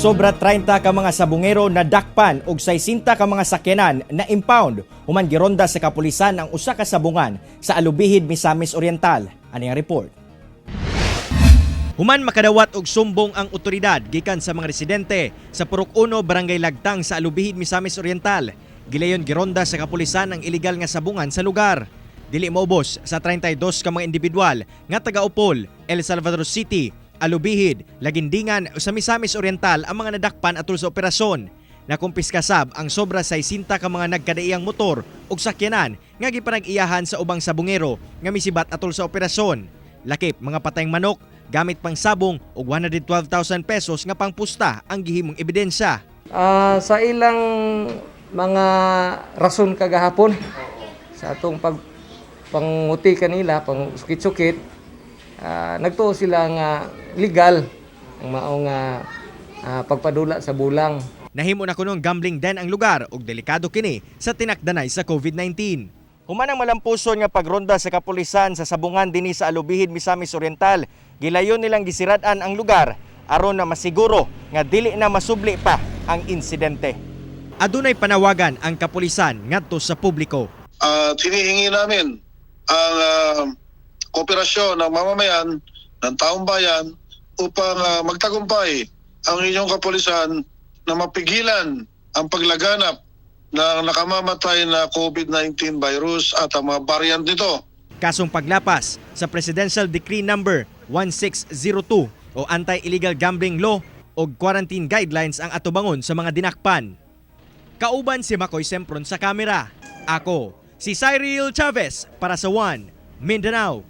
Sobra 30 ka mga sabungero na dakpan ug 60 ka mga sakyanan na impound human gironda sa kapulisan ang usa ka sabungan sa Alubihid, Misamis Oriental. Ani ang report. Human makadawat og sumbong ang otoridad gikan sa mga residente sa Purok 1 Barangay Lagtang sa Alubihid, Misamis Oriental. Gilayon gironda sa kapulisan ang ilegal nga sabungan sa lugar. Dili maubos sa 32 ka mga individual nga taga Upol, El Salvador City, Alubihid, Lagindingan o sa Misamis Oriental ang mga nadakpan atol sa operasyon. Nakumpiska sab ang sobra 60 ka mga nagkadaiyang motor ug sakyanan nga gipanag-iyahan sa ubang sabungero nga misibat atol sa operasyon. Lakip mga patayng manok, gamit pang sabong ug 112,000 pesos nga pangpusta ang gihimong ebidensya. Sa ilang mga rason kagahapon sa atong panguti kanila, pang sukit-sukit, nagtuo sila nga legal ang maong pagpadula sa bulang. Nahimo na kunong gambling den ang lugar ug delikado kini sa tinakdanay sa COVID-19. Human ang malampuson nga pagronda sa kapulisan sa sabungan dinhi sa Alubihid, Misamis Oriental, gilayon nilang gisirad-an ang lugar aron na masiguro nga dili na masubli pa ang insidente. Adunay panawagan ang kapulisan ngadto sa publiko. Hinihingi namin ang kooperasyon ng mamamayan, ng taong bayan upang magtagumpay ang inyong kapulisan na mapigilan ang paglaganap ng nakamamatay na COVID-19 virus at ang mga variant nito. Kasong paglapas sa Presidential Decree Number 1602 o Anti-Illegal Gambling Law o Quarantine Guidelines ang atubangon sa mga dinakpan. Kauban si Makoy Sempron sa kamera. Ako, si Cyril Chavez para sa One Mindanao.